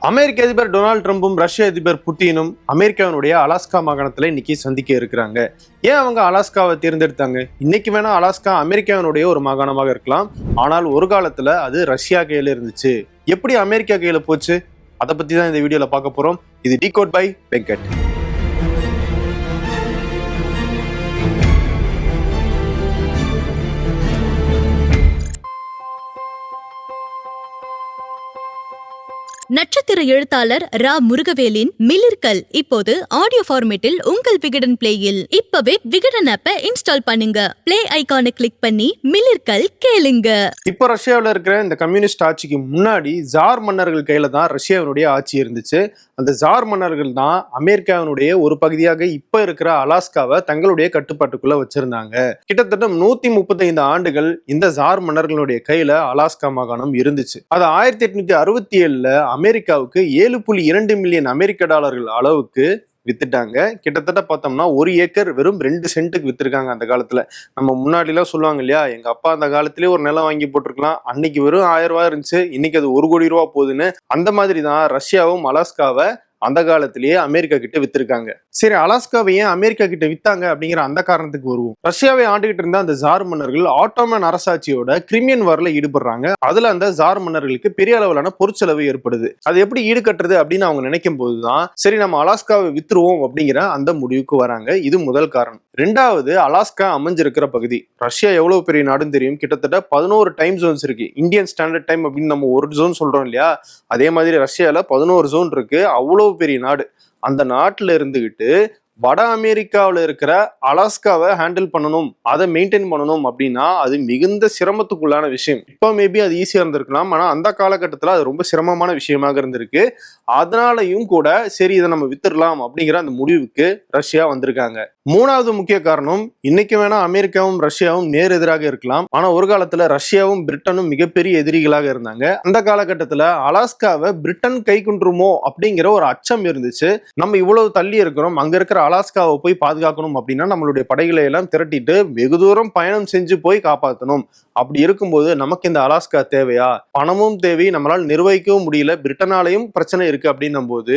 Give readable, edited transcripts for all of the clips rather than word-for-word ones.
அமெரிக்க அதிபர் டொனால்டு ட்ரம்பும் ரஷ்ய அதிபர் புட்டினும் அமெரிக்காவினுடைய அலாஸ்கா மாகாணத்துல இன்னைக்கு சந்திக்க இருக்கிறாங்க. ஏன் அவங்க அலாஸ்காவை தேர்ந்தெடுத்தாங்க? இன்னைக்கு வேணா அலாஸ்கா அமெரிக்காவினுடைய ஒரு மாகாணமாக இருக்கலாம், ஆனால் ஒரு காலத்துல அது ரஷ்யா கையில இருந்துச்சு. எப்படி அமெரிக்கா கையில போச்சு, அதை பத்தி தான் இந்த வீடியோல பார்க்க போறோம். இது டிகோட் பை வெங்கட். நட்சத்திர எழுத்தாளர் ரா முருகவேலின் மிளிர்கள் இப்போது ஆடியோ ஃபார்மேட்டில் உங்கள் விகடன் பிளேயில். இப்பவே விகடன் ஆப்பை இன்ஸ்டால் பண்ணுங்க. பிளே ஐகானை கிளிக் பண்ணி மிளிர்கள் கேளுங்க. இப்போ ரஷ்யாவில் இருக்கிற இந்த கம்யூனிஸ்ட் ஆட்சிக்கு முன்னாடி ஜார் மன்னர்கள் கையில தான் ரஷ்யாவினுடைய ஆட்சி இருந்துச்சு. அந்த ஜார் மன்னர்கள் தான் அமெரிக்காவினுடைய ஒரு பகுதியாக இப்ப இருக்கிற அலாஸ்காவை தங்களுடைய கட்டுப்பாட்டுக்குள்ள வச்சிருந்தாங்க. கிட்டத்தட்ட 135 ஆண்டுகள் இந்த ஜார் மன்னர்களுடைய கையில அலாஸ்கா மாகாணம் இருந்துச்சு. அது 1867 அமெரிக்காவுக்கு 7.2 மில்லியன் அமெரிக்க டாலர்கள் அளவுக்கு வித்துட்டாங்க. கிட்டத்தட்ட பார்த்தோம்னா 1 ஏக்கர் வெறும் 2 சென்ட்டுக்கு வித்துருக்காங்க. அந்த காலத்துல நம்ம முன்னாடி எல்லாம் சொல்லுவாங்க இல்லையா, எங்க அப்பா அந்த காலத்திலேயே ஒரு நிலம் வாங்கி போட்டிருக்கலாம், அன்னைக்கு வெறும் 1000 ரூபாய் இருந்துச்சு, இன்னைக்கு அது 1 கோடி ரூபா போகுதுன்னு. அந்த மாதிரி தான் ரஷ்யாவும் அலாஸ்காவை அந்த காலத்திலேயே அமெரிக்கா கிட்ட வித்திருக்காங்க. சரி, அலாஸ்காவை ஏன் அமெரிக்கா கிட்ட வித்தாங்க அப்படிங்கிற அந்த காரணத்துக்கு வருவோம். ரஷ்யாவை ஆண்டுகிட்டு இருந்த அந்த ஜார் மன்னர்கள் ஆட்டோமன் அரசாட்சியோட கிரிமியன் வார்ல ஈடுபடுறாங்க. அதுல அந்த ஜார் மன்னர்களுக்கு பெரிய அளவிலான பொருட்செலவு ஏற்படுது. அது எப்படி ஈடுகட்டுறது அப்படின்னு அவங்க நினைக்கும் போதுதான் சரி நம்ம அலாஸ்காவை வித்துருவோம் அப்படிங்கிற அந்த முடிவுக்கு வராங்க. இது முதல் காரணம். ரெண்டாவது, அலாஸ்கா அமைஞ்சிருக்கிற பகுதி. ரஷ்யா எவ்வளவு பெரிய நாடுன்னு தெரியும். கிட்டத்தட்ட 11 டைம் ஜோன்ஸ் இருக்கு. இந்தியன் ஸ்டாண்டர்ட் டைம் அப்படின்னு நம்ம ஒரு ஜோன் சொல்றோம் இல்லையா, அதே மாதிரி ரஷ்யால 11 ஜோன் இருக்கு. அவ்வளவு பெரிய நாடு. அந்த நாட்டுல இருந்துகிட்டு வட அமெரிக்காவில் இருக்கிற அலாஸ்காவை ஹேண்டில் பண்ணணும், அதை மெயின்டைன் பண்ணணும் அப்படின்னா அது மிகுந்த சிரமத்துக்குள்ளான விஷயம். இப்போ மேபி அது ஈஸியா இருந்திருக்கலாம், ஆனா அந்த காலகட்டத்தில் அது ரொம்ப சிரமமான விஷயமாக இருந்திருக்கு. அதனாலையும் கூட சரி இதை நம்ம வித்துடலாம் அப்படிங்கிற அந்த முடிவுக்கு ரஷ்யா வந்திருக்காங்க. மூணாவது முக்கிய காரணம், இன்னைக்கு வேணா அமெரிக்காவும் ரஷ்யாவும் நேர் எதிராக இருக்கலாம், ஆனா ஒரு காலத்துல ரஷ்யாவும் பிரிட்டனும் மிகப்பெரிய எதிரிகளாக இருந்தாங்க. அந்த காலகட்டத்துல அலாஸ்காவை பிரிட்டன் கை கொண்டுருமோ அப்படிங்கிற ஒரு அச்சம் இருந்துச்சு. நம்ம இவ்வளவு தள்ளி இருக்கிறோம், அங்க இருக்கிற அலாஸ்காவை போய் பாதுகாக்கணும் அப்படின்னா நம்மளுடைய படைகளை எல்லாம் திரட்டிட்டு வெகு தூரம் பயணம் செஞ்சு போய் காப்பாற்றணும். அப்படி இருக்கும்போது நமக்கு இந்த அலாஸ்கா தேவையா? பணமும் தேவை, நம்மளால் நிர்வகிக்கவும் முடியல, பிரிட்டனாலையும் பிரச்சனை இருக்கு அப்படின்னும் போது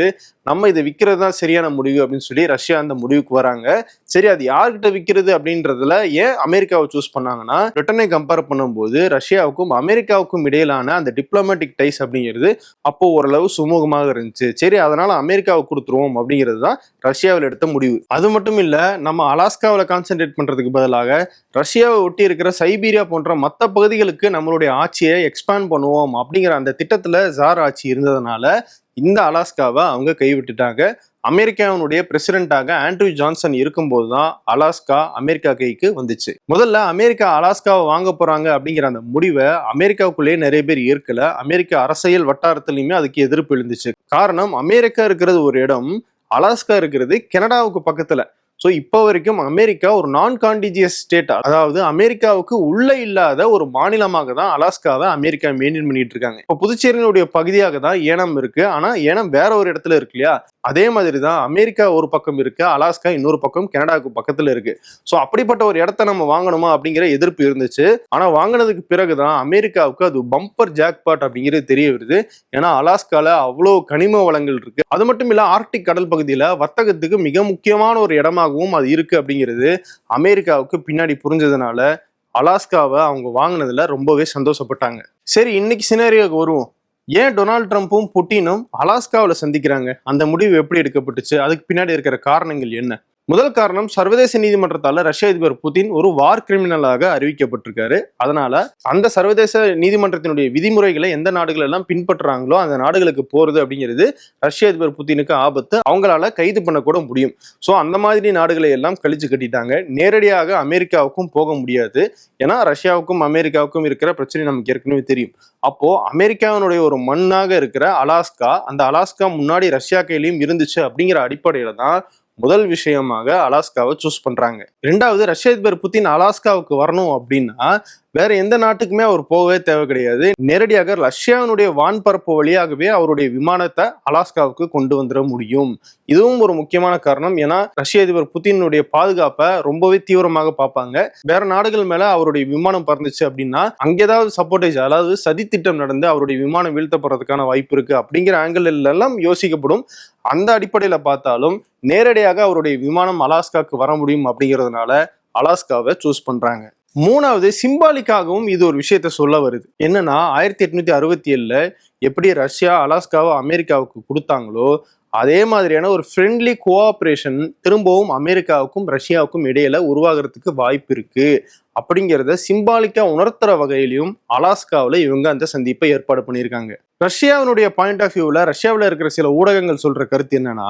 நம்ம இதை விற்கிறது தான் சரியான முடிவு அப்படின்னு சொல்லி ரஷ்யா அந்த முடிவுக்கு வராங்க. சரி, அது யார்கிட்ட விற்கிறது அப்படின்றதுல ஏன் அமெரிக்காவை சூஸ் பண்ணாங்கன்னா, பிரிட்டனை கம்பேர் பண்ணும்போது ரஷ்யாவுக்கும் அமெரிக்காவுக்கும் இடையிலான அந்த டிப்ளமேட்டிக் டைஸ் அப்படிங்கிறது அப்போ ஓரளவு சுமூகமாக இருந்துச்சு. சரி, அதனால அமெரிக்காவுக்கு கொடுத்துருவோம் அப்படிங்கிறது தான் ரஷ்யாவில் எடுத்த முடிவு. அது மட்டும் இல்ல, நம்ம அலாஸ்காவில் கான்சென்ட்ரேட் பண்றதுக்கு பதிலாக ரஷ்யாவை ஒட்டி இருக்கிற சைபீரியா போன்ற மற்ற பகுதிகளுக்கு நம்மளுடைய ஆட்சியை எக்ஸ்பேண்ட் பண்ணுவோம் அப்படிங்கிற அந்த திட்டத்துல ஜார் ஆட்சி இருந்ததுனால இந்த அலாஸ்காவை அவங்க கைவிட்டுட்டாங்க. அமெரிக்காவினுடைய பிரசிடென்டாக ஆண்ட்ரூ ஜான்சன் இருக்கும்போது தான் அலாஸ்கா அமெரிக்கா கைக்கு வந்துச்சு. முதல்ல அமெரிக்கா அலாஸ்காவை வாங்க போறாங்க அப்படிங்கிற அந்த முடிவை அமெரிக்காவுக்குள்ளேயே நிறைய பேர் ஏற்கல. அமெரிக்க அரசியல் வட்டாரத்திலையுமே அதுக்கு எதிர்ப்பு எழுந்துச்சு. காரணம், அமெரிக்கா இருக்கிறது ஒரு இடம், அலாஸ்கா இருக்கிறது கனடாவுக்கு பக்கத்துல. ஸோ இப்போ வரைக்கும் அமெரிக்கா ஒரு நான் கான்டிஜியஸ் ஸ்டேட், அதாவது அமெரிக்காவுக்கு உள்ள இல்லாத ஒரு மாநிலமாக தான் அலாஸ்காவை அமெரிக்கா மெயின்டைன் பண்ணிட்டு இருக்காங்க. இப்போ புதுச்சேரியினுடைய பகுதியாக தான் ஏனம் இருக்கு, ஆனா ஏனம் வேற ஒரு இடத்துல இருக்கு இல்லையா, அதே மாதிரி தான் அமெரிக்கா ஒரு பக்கம் இருக்கு, அலாஸ்கா இன்னொரு பக்கம் கனடாவுக்கு பக்கத்துல இருக்கு. ஸோ அப்படிப்பட்ட ஒரு இடத்த நம்ம வாங்கணுமா அப்படிங்கிற எதிர்ப்பு இருந்துச்சு. ஆனா வாங்கினதுக்கு பிறகுதான் அமெரிக்காவுக்கு அது பம்பர் ஜாக்பாட் அப்படிங்கிறது தெரிய வருது. ஏன்னா அலாஸ்கால அவ்வளோ கனிம வளங்கள் இருக்கு. அது மட்டும் இல்ல, ஆர்க்டிக் கடல் பகுதியில வர்த்தகத்துக்கு மிக முக்கியமான ஒரு இடமாகவும் அது இருக்கு அப்படிங்கிறது அமெரிக்காவுக்கு பின்னாடி புரிஞ்சதுனால அலாஸ்காவை அவங்க வாங்கினதுல ரொம்பவே சந்தோஷப்பட்டாங்க. சரி, இன்னைக்கு சினாரியோக்கு வருவோம். ஏன் டொனால்டு ட்ரம்பும் புட்டினும் அலாஸ்காவில் சந்திக்கிறாங்க? அந்த முடிவு எப்படி எடுக்கப்பட்டுச்சு? அதுக்கு பின்னாடி இருக்கிற காரணங்கள் என்ன? முதல் காரணம், சர்வதேச நீதிமன்றத்தால ரஷ்ய அதிபர் புதின் ஒரு வார் கிரிமினலாக அறிவிக்கப்பட்டிருக்காரு. அதனால அந்த சர்வதேச நீதிமன்றத்தினுடைய விதிமுறைகளை எந்த நாடுகள் எல்லாம் பின்பற்றுறாங்களோ அந்த நாடுகளுக்கு போறது அப்படிங்கிறது ரஷ்ய அதிபர் புதினுக்கு ஆபத்து. அவங்களால கைது பண்ணக்கூட முடியும். ஸோ அந்த மாதிரி நாடுகளை எல்லாம் கழிச்சு கட்டிட்டாங்க. நேரடியாக அமெரிக்காவுக்கும் போக முடியாது. ஏன்னா ரஷ்யாவுக்கும் அமெரிக்காவுக்கும் இருக்கிற பிரச்சனை நமக்கு ஏற்கனவே தெரியும். அப்போ அமெரிக்காவினுடைய ஒரு மண்ணாக இருக்கிற அலாஸ்கா, அந்த அலாஸ்கா முன்னாடி ரஷ்யா கையிலையும் இருந்துச்சு அப்படிங்கிற அடிப்படையில தான் முதல் விஷயமாக அலாஸ்காவை சூஸ் பண்றாங்க. ரெண்டாவது, ரஷ்ய அதிபர் புதின் அலாஸ்காவுக்கு வரணும் அப்படின்னா வேற எந்த நாட்டுக்குமே அவர் போகவே தேவை கிடையாது. நேரடியாக ரஷ்யாவினுடைய வான்பரப்பு வழியாகவே அவருடைய விமானத்தை அலாஸ்காவுக்கு கொண்டு வந்துட முடியும். இதுவும் ஒரு முக்கியமான காரணம். ஏன்னா ரஷ்ய அதிபர் புதினுடைய பாதுகாப்பை ரொம்பவே தீவிரமாக பார்ப்பாங்க. வேற நாடுகள் மேல அவருடைய விமானம் பறந்துச்சு அப்படின்னா அங்க ஏதாவது சப்போர்டேஜ், அதாவது சதித்திட்டம் நடந்து அவருடைய விமானம் வீழ்த்தப்படுறதுக்கான வாய்ப்பு இருக்கு அப்படிங்கிற ஆங்கிள் எல்லாம் யோசிக்கப்படும். அந்த அடிப்படையில பார்த்தாலும் நேரடியாக அவருடைய விமானம் அலாஸ்காவுக்கு வர முடியும் அப்படிங்கிறதுனால அலாஸ்காவை சூஸ் பண்றாங்க. மூணாவது, சிம்பாலிக்காகவும் இது ஒரு விஷயத்த சொல்ல வருது. என்னன்னா 1867 எப்படி ரஷ்யா அலாஸ்காவை அமெரிக்காவுக்கு கொடுத்தாங்களோ அதே மாதிரியான ஒரு ஃப்ரெண்ட்லி கோஆப்ரேஷன் திரும்பவும் அமெரிக்காவுக்கும் ரஷ்யாவுக்கும் இடையில உருவாகிறதுக்கு வாய்ப்பு இருக்கு அப்படிங்கிறத சிம்பாலிக்கா உணர்த்துற வகையிலையும் அலாஸ்காவில் இவங்க அந்த சந்திப்பை ஏற்பாடு பண்ணியிருக்காங்க. ரஷ்யாவினுடைய பாயிண்ட் ஆஃப் வியூவில் ரஷ்யாவில் இருக்கிற சில ஊடகங்கள் சொல்ற கருத்து என்னன்னா,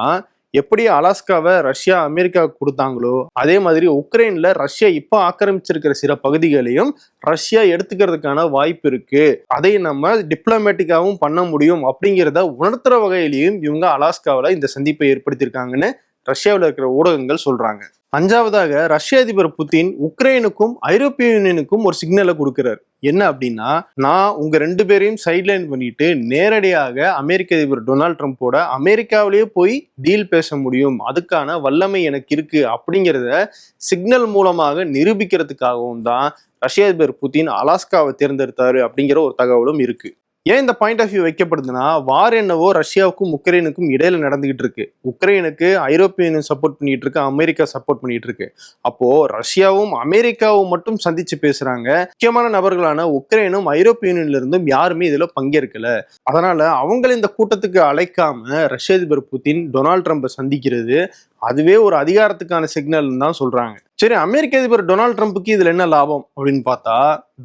எப்படி அலாஸ்காவை ரஷ்யா அமெரிக்காவுக்கு கொடுத்தாங்களோ அதே மாதிரி உக்ரைன்ல ரஷ்யா இப்போ ஆக்கிரமிச்சிருக்கிற சில பகுதிகளையும் ரஷ்யா எடுத்துக்கிறதுக்கான வாய்ப்பு இருக்கு, அதை நம்ம டிப்ளமேட்டிக்காவும் பண்ண முடியும் அப்படிங்கிறத உணர்த்துற வகையிலையும் இவங்க அலாஸ்காவில் இந்த சந்திப்பை ஏற்படுத்தியிருக்காங்கன்னு ரஷ்யாவில் இருக்கிற ஊடகங்கள் சொல்றாங்க. அஞ்சாவதாக, ரஷ்ய அதிபர் புதின் உக்ரைனுக்கும் ஐரோப்பிய யூனியனுக்கும் ஒரு சிக்னலை கொடுக்கிறார். என்ன அப்படின்னா, நான் உங்க 2 பேரையும் சைட்லைன் பண்ணிட்டு நேரடியாக அமெரிக்க அதிபர் டொனால்ட் ட்ரம்ப்போட அமெரிக்காவிலேயே போய் டீல் பேச முடியும், அதுக்கான வல்லமை எனக்கு இருக்கு அப்படிங்கிறத சிக்னல் மூலமாக நிரூபிக்கிறதுக்காகவும் தான் ரஷ்ய அதிபர் புதின் அலாஸ்காவை தேர்ந்தெடுத்தாரு அப்படிங்கிற ஒரு தகவலும் இருக்கு. ஏன் இந்த பாயிண்ட் ஆஃப் வியூ வைக்கப்படுதுன்னா, வார் என்னவோ ரஷ்யாவுக்கும் உக்ரைனுக்கும் இடையில நடந்துகிட்டு இருக்கு. உக்ரைனுக்கு ஐரோப்பிய யூனியன் சப்போர்ட் பண்ணிட்டு இருக்கு, அமெரிக்கா சப்போர்ட் பண்ணிட்டு இருக்கு. அப்போ ரஷ்யாவும் அமெரிக்காவும் மட்டும் சந்திச்சு பேசுறாங்க. முக்கியமான நபர்களான உக்ரைனும் ஐரோப்பிய யூனியன்ல இருந்தும் யாருமே இதுல பங்கேற்கல. அதனால அவங்களை இந்த கூட்டத்துக்கு அழைக்காம ரஷ்ய அதிபர் புதின் டொனால்ட் ட்ரம்பை சந்திக்கிறது அதுவே ஒரு அதிகாரத்துக்கான சிக்னல் தான் சொல்றாங்க. சரி, அமெரிக்க அதிபர் டொனால்ட் ட்ரம்ப்புக்கு இதுல என்ன லாபம் அப்படின்னு பார்த்தா,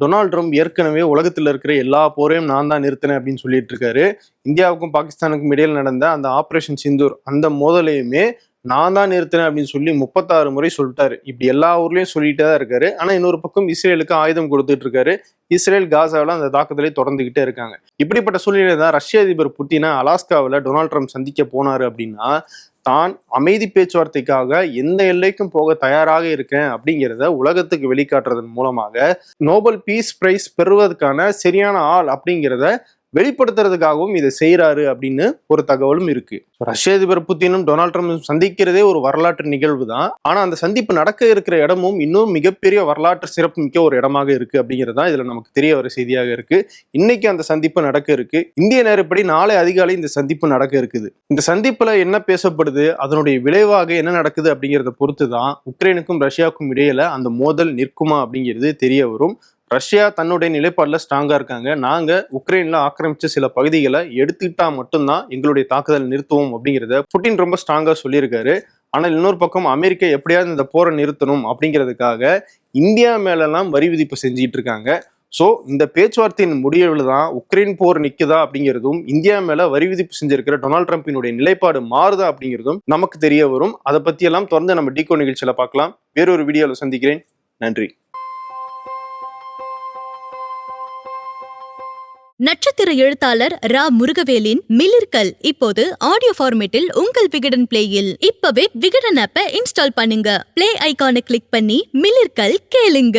டொனால்ட் ட்ரம்ப் ஏற்கனவே உலகத்துல இருக்கிற எல்லா போரையும் நான் தான் நிறுத்தினேன் அப்படின்னு சொல்லிட்டு இருக்காரு. இந்தியாவுக்கும் பாகிஸ்தானுக்கும் இடையில் நடந்த அந்த ஆபரேஷன் சிந்தூர் அந்த மோதலையுமே நான் தான் நிறுத்தினேன் அப்படின்னு சொல்லி 36 முறை சொல்லிட்டாரு. இப்படி எல்லா ஊர்லயும் சொல்லிட்டே தான் இருக்காரு. ஆனா இன்னொரு பக்கம் இஸ்ரேலுக்கு ஆயுதம் கொடுத்துட்டு இருக்காரு. இஸ்ரேல் காசாவில் அந்த தாக்குதலை தொடர்ந்துகிட்டே இருக்காங்க. இப்படிப்பட்ட சூழ்நிலை தான் ரஷ்ய அதிபர் புதினை அலாஸ்காவில் டொனால்ட் ட்ரம்ப் சந்திக்க போனாரு அப்படின்னா, தான் அமைதி பேச்சுவார்த்தைக்காக எந்த எல்லைக்கும் போக தயாராக இருக்கேன் அப்படிங்கிறத உலகத்துக்கு வெளிக்காட்டுறதன் மூலமாக நோபல் பீஸ் பிரைஸ் பெறுவதற்கான சரியான ஆள் அப்படிங்கிறத வெளிப்படுத்துறதுக்காகவும் இதை செய்யறாரு அப்படின்னு ஒரு தகவலும் இருக்கு. ரஷ்ய அதிபர் புதினும் டொனால்ட் ட்ரம்ப் சந்திக்கிறதே ஒரு வரலாற்று நிகழ்வு தான். ஆனா அந்த சந்திப்பு நடக்க இருக்கிற இடமும் இன்னும் மிகப்பெரிய வரலாற்று சிறப்பு மிக்க ஒரு இடமாக இருக்கு அப்படிங்கிறதா இதுல நமக்கு தெரிய வர செய்தியாக இருக்கு. இன்னைக்கு அந்த சந்திப்பு நடக்க இருக்கு. இந்திய நேரப்படி நாளை அதிகாலை இந்த சந்திப்பு நடக்க இருக்குது. இந்த சந்திப்புல என்ன பேசப்படுது, அதனுடைய விளைவாக என்ன நடக்குது அப்படிங்கிறத பொறுத்து தான் உக்ரைனுக்கும் ரஷ்யாவுக்கும் இடையில அந்த மோதல் நிற்குமா அப்படிங்கிறது தெரிய வரும். ரஷ்யா தன்னுடைய நிலைப்பாடுல ஸ்ட்ராங்கா இருக்காங்க. நாங்க உக்ரைன்ல ஆக்கிரமிச்ச சில பகுதிகளை எடுத்துக்கிட்டா மட்டும்தான் எங்களுடைய தாக்குதல் நிறுத்துவோம் அப்படிங்கிறத புட்டின் ரொம்ப ஸ்ட்ராங்கா சொல்லியிருக்காரு. ஆனால் இன்னொரு பக்கம் அமெரிக்கா எப்படியாவது இந்த போரை நிறுத்தணும் அப்படிங்கிறதுக்காக இந்தியா மேலெல்லாம் வரி விதிப்பு செஞ்சிட்டு இருக்காங்க. ஸோ இந்த பேச்சுவார்த்தையின் முடிவில் தான் உக்ரைன் போர் நிற்குதா அப்படிங்கிறதும் இந்தியா மேல வரி விதிப்பு செஞ்சிருக்கிற டொனால்ட் ட்ரம்பினுடைய நிலைப்பாடு மாறுதா அப்படிங்கிறதும் நமக்கு தெரிய வரும். அதை பத்தி எல்லாம் தொடர்ந்து நம்ம டீகோ நிகழ்ச்சியில பார்க்கலாம். வேறொரு வீடியோவில் சந்திக்கிறேன். நன்றி. நட்சத்திர எழுத்தாளர் ரா முருகவேலின் மிளிர்கள் இப்போது ஆடியோ ஃபார்மேட்டில் உங்கள் விகடன் பிளேயில். இப்பவே விகடன் ஆப்பை இன்ஸ்டால் பண்ணுங்க. பிளே ஐகானை கிளிக் பண்ணி மிளிர்கள் கேளுங்க.